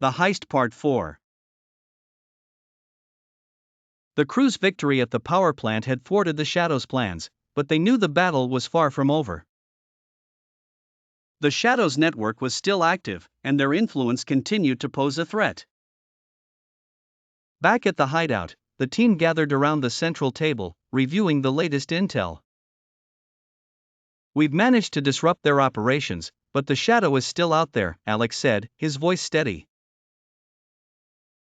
The Heist Part 4. The crew's victory at the power plant had thwarted the Shadow's plans, but they knew the battle was far from over. The Shadow's network was still active, and their influence continued to pose a threat. Back at the hideout, the team gathered around the central table, reviewing the latest intel. "We've managed to disrupt their operations, but the Shadow is still out there," Alex said, his voice steady.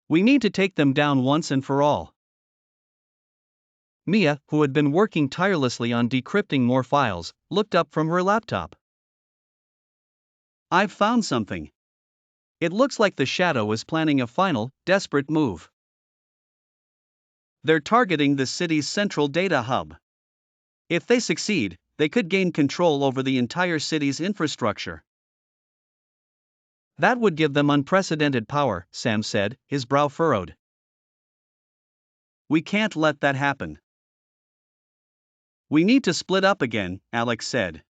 "We need to take them down once and for all." Mia, who had been working tirelessly on decrypting more files, looked up from her laptop. "I've found something. It looks like the Shadow is planning a final, desperate move. They're targeting the city's central data hub. If they succeed, they could gain control over the entire city's infrastructure. That would give them unprecedented power," Sam said, his brow furrowed. "We can't let that happen. We need to split up again," Alex said.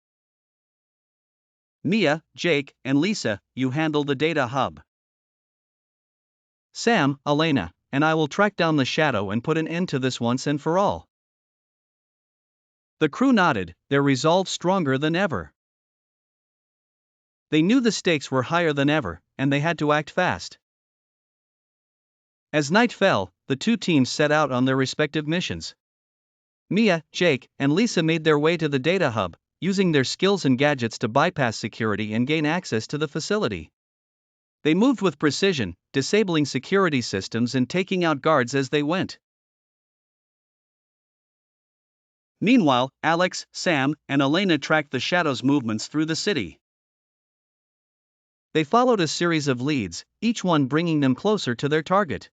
"Mia, Jake, and Lisa, you handle the data hub. Sam, Elena, and I will track down the Shadow and put an end to this once and for all." The crew nodded, their resolve stronger than ever. They knew the stakes were higher than ever, and they had to act fast. As night fell, the two teams set out on their respective missions. Mia, Jake, and Lisa made their way to the data hub, using their skills and gadgets to bypass security and gain access to the facility. They moved with precision, disabling security systems and taking out guards as they went. Meanwhile, Alex, Sam, and Elena tracked the Shadow's movements through the city. They followed a series of leads, each one bringing them closer to their target.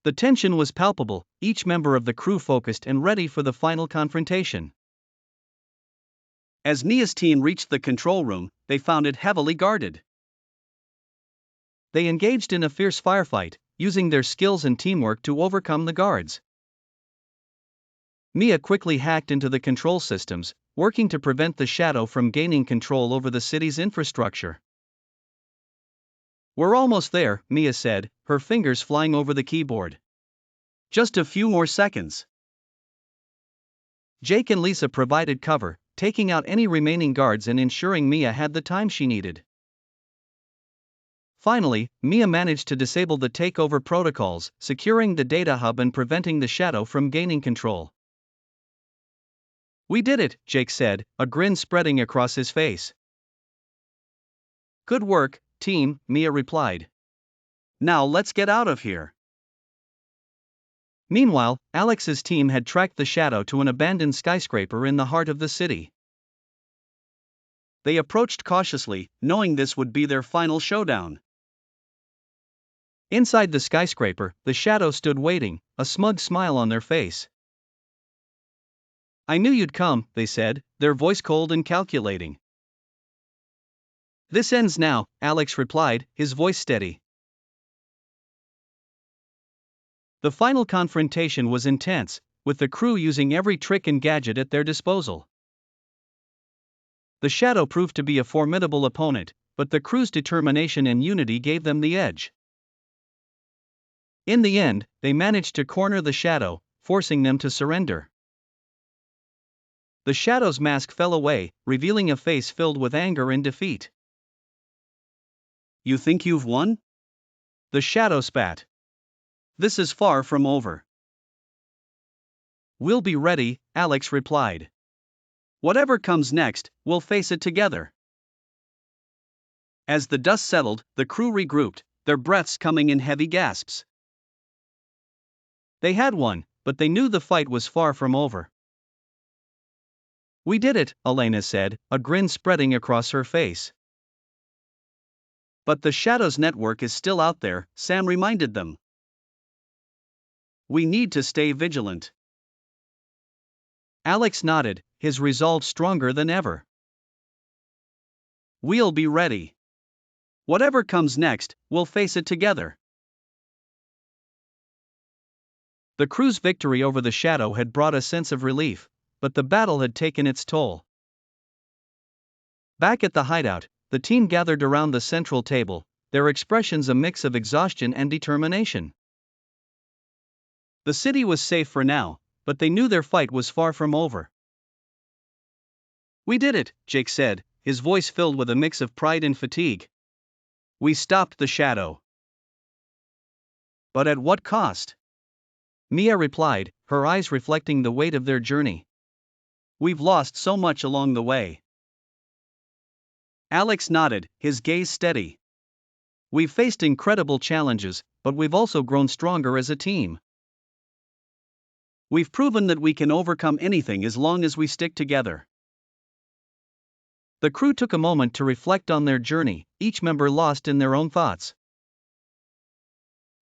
The tension was palpable, each member of the crew focused and ready for the final confrontation. As Mia's team reached the control room, they found it heavily guarded. They engaged in a fierce firefight, using their skills and teamwork to overcome the guards. Mia quickly hacked into the control systems, working to prevent the Shadow from gaining control over the city's infrastructure. "We're almost there," Mia said, her fingers flying over the keyboard. "Just a few more seconds." Jake and Lisa provided cover, taking out any remaining guards and ensuring Mia had the time she needed. Finally, Mia managed to disable the takeover protocols, securing the data hub and preventing the Shadow from gaining control. "We did it," Jake said, a grin spreading across his face. "Good work, team," Mia replied. "Now let's get out of here." Meanwhile, Alex's team had tracked the Shadow to an abandoned skyscraper in the heart of the city. They approached cautiously, knowing this would be their final showdown. Inside the skyscraper, the Shadow stood waiting, a smug smile on their face. "I knew you'd come," they said, their voice cold and calculating. "This ends now," Alex replied, his voice steady. The final confrontation was intense, with the crew using every trick and gadget at their disposal. The Shadow proved to be a formidable opponent, but the crew's determination and unity gave them the edge. In the end, they managed to corner the Shadow, forcing them to surrender. The Shadow's mask fell away, revealing a face filled with anger and defeat. "You think you've won?" the Shadow spat. "This is far from over." "We'll be ready," Alex replied. "Whatever comes next, we'll face it together." As the dust settled, the crew regrouped, their breaths coming in heavy gasps. They had won, but they knew the fight was far from over. "We did it," Elena said, a grin spreading across her face. "But the Shadow's network is still out there," Sam reminded them. "We need to stay vigilant." Alex nodded, his resolve stronger than ever. "We'll be ready. Whatever comes next, we'll face it together." The crew's victory over the Shadow had brought a sense of relief, but the battle had taken its toll. Back at the hideout, the team gathered around the central table, their expressions a mix of exhaustion and determination. The city was safe for now, but they knew their fight was far from over. "We did it," Jake said, his voice filled with a mix of pride and fatigue. "We stopped the shadow." "But at what cost?" Mia replied, her eyes reflecting the weight of their journey. "We've lost so much along the way." Alex nodded, his gaze steady. "We've faced incredible challenges, but we've also grown stronger as a team. We've proven that we can overcome anything as long as we stick together." The crew took a moment to reflect on their journey, each member lost in their own thoughts.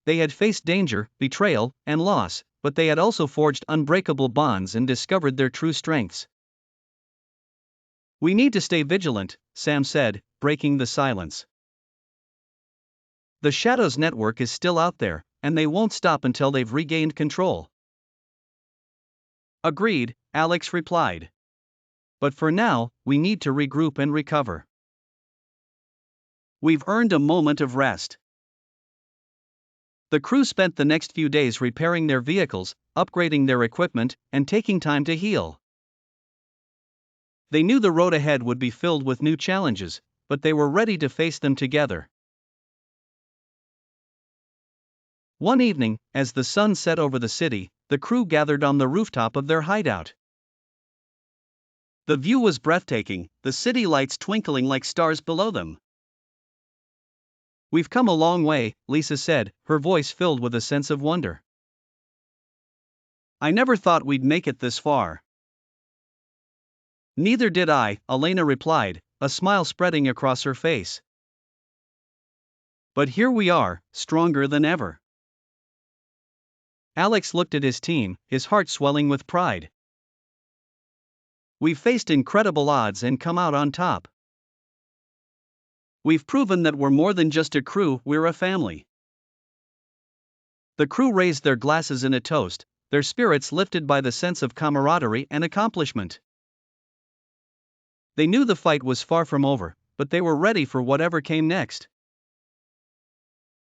They had faced danger, betrayal, and loss, but they had also forged unbreakable bonds and discovered their true strengths. "We need to stay vigilant," Sam said, breaking the silence. "The Shadows network is still out there, and they won't stop until they've regained control." "Agreed," Alex replied. "But for now, we need to regroup and recover. We've earned a moment of rest." The crew spent the next few days repairing their vehicles, upgrading their equipment, and taking time to heal. They knew the road ahead would be filled with new challenges, but they were ready to face them together. One evening, as the sun set over the city, the crew gathered on the rooftop of their hideout. The view was breathtaking, the city lights twinkling like stars below them. "We've come a long way," Lisa said, her voice filled with a sense of wonder. "I never thought we'd make it this far." "Neither did I," Elena replied, a smile spreading across her face. "But here we are, stronger than ever." Alex looked at his team, his heart swelling with pride. "We've faced incredible odds and come out on top. We've proven that we're more than just a crew, we're a family." The crew raised their glasses in a toast, their spirits lifted by the sense of camaraderie and accomplishment. They knew the fight was far from over, but they were ready for whatever came next.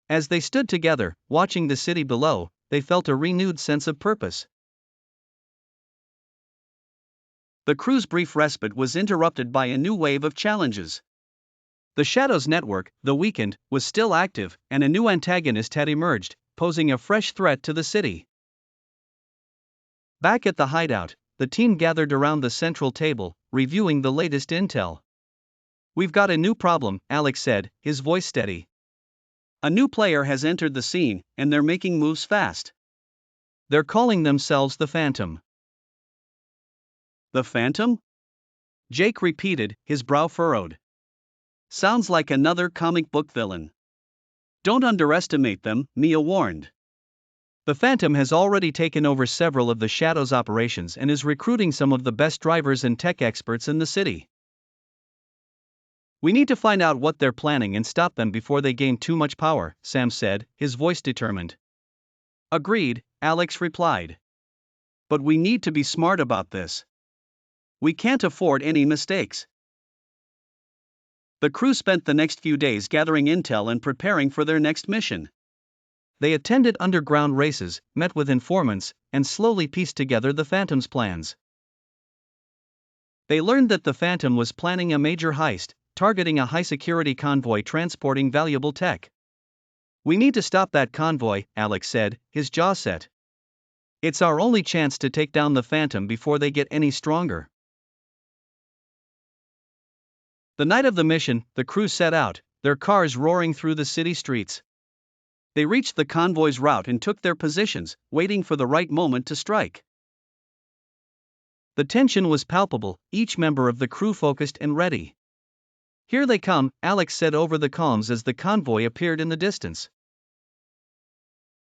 As they stood together, watching the city below, they felt a renewed sense of purpose. The crew's brief respite was interrupted by a new wave of challenges. The Shadows network, though weakened, was still active, and a new antagonist had emerged, posing a fresh threat to the city. Back at the hideout, the team gathered around the central table, reviewing the latest intel. "We've got a new problem," Alex said, his voice steady. "A new player has entered the scene, and they're making moves fast. They're calling themselves the Phantom." "The Phantom?" Jake repeated, his brow furrowed. "Sounds like another comic book villain." "Don't underestimate them," Mia warned. "The Phantom has already taken over several of the Shadows operations and is recruiting some of the best drivers and tech experts in the city. We need to find out what they're planning and stop them before they gain too much power," Sam said, his voice determined. "Agreed," Alex replied. "But we need to be smart about this. We can't afford any mistakes." The crew spent the next few days gathering intel and preparing for their next mission. They attended underground races, met with informants, and slowly pieced together the Phantom's plans. They learned that the Phantom was planning a major heist, targeting a high-security convoy transporting valuable tech. "We need to stop that convoy," Alex said, his jaw set. "It's our only chance to take down the Phantom before they get any stronger." The night of the mission, the crew set out, their cars roaring through the city streets. They reached the convoy's route and took their positions, waiting for the right moment to strike. The tension was palpable, each member of the crew focused and ready. "Here they come," Alex said over the comms as the convoy appeared in the distance.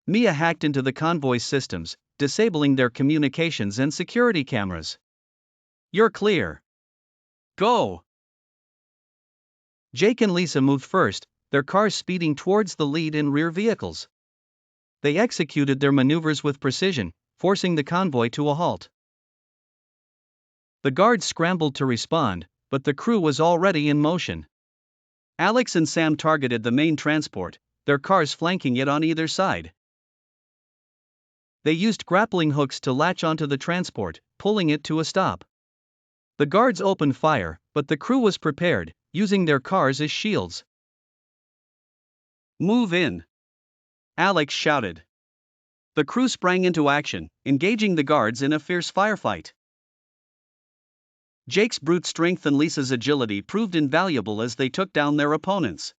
Mia hacked into the convoy's systems, disabling their communications and security cameras. "You're clear. Go!" Jake and Lisa moved first, their cars speeding towards the lead and rear vehicles. They executed their maneuvers with precision, forcing the convoy to a halt. The guards scrambled to respond, but the crew was already in motion. Alex and Sam targeted the main transport, their cars flanking it on either side. They used grappling hooks to latch onto the transport, pulling it to a stop. The guards opened fire, but the crew was prepared, using their cars as shields. "Move in!" Alex shouted. The crew sprang into action, engaging the guards in a fierce firefight. Jake's brute strength and Lisa's agility proved invaluable as they took down their opponents.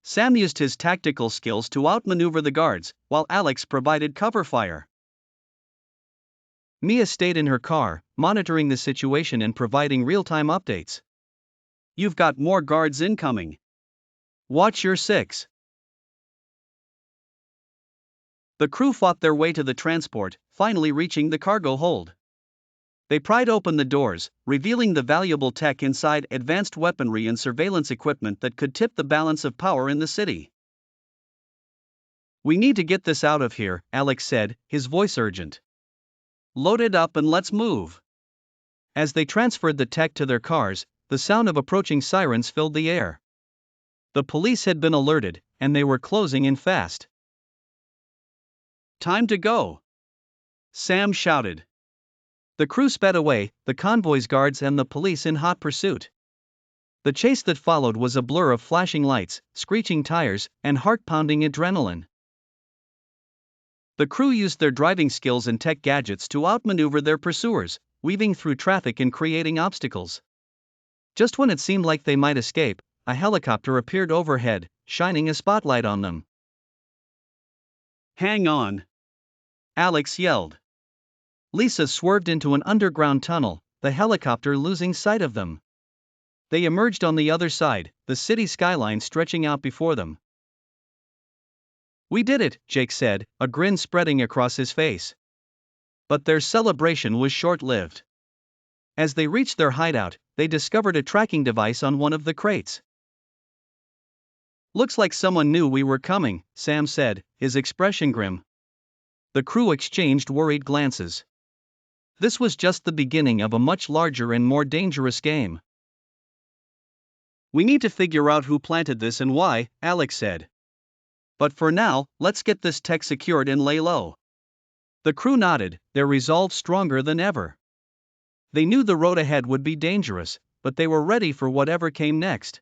Sam used his tactical skills to outmaneuver the guards, while Alex provided cover fire. Mia stayed in her car, monitoring the situation and providing real-time updates. "You've got more guards incoming. Watch your six." The crew fought their way to the transport, finally reaching the cargo hold. They pried open the doors, revealing the valuable tech inside, advanced weaponry and surveillance equipment that could tip the balance of power in the city. "We need to get this out of here," Alex said, his voice urgent. "Load it up and let's move." As they transferred the tech to their cars, the sound of approaching sirens filled the air. The police had been alerted, and they were closing in fast. "Time to go!" Sam shouted. The crew sped away, the convoy's guards and the police in hot pursuit. The chase that followed was a blur of flashing lights, screeching tires, and heart-pounding adrenaline. The crew used their driving skills and tech gadgets to outmaneuver their pursuers, weaving through traffic and creating obstacles. Just when it seemed like they might escape, a helicopter appeared overhead, shining a spotlight on them. "Hang on!" Alex yelled. Lisa swerved into an underground tunnel, the helicopter losing sight of them. They emerged on the other side, the city skyline stretching out before them. "We did it," Jake said, a grin spreading across his face. But their celebration was short-lived. As they reached their hideout, they discovered a tracking device on one of the crates. "Looks like someone knew we were coming," Sam said, his expression grim. The crew exchanged worried glances. This was just the beginning of a much larger and more dangerous game. "We need to figure out who planted this and why," Alex said. "But for now, let's get this tech secured and lay low." The crew nodded, their resolve stronger than ever. They knew the road ahead would be dangerous, but they were ready for whatever came next.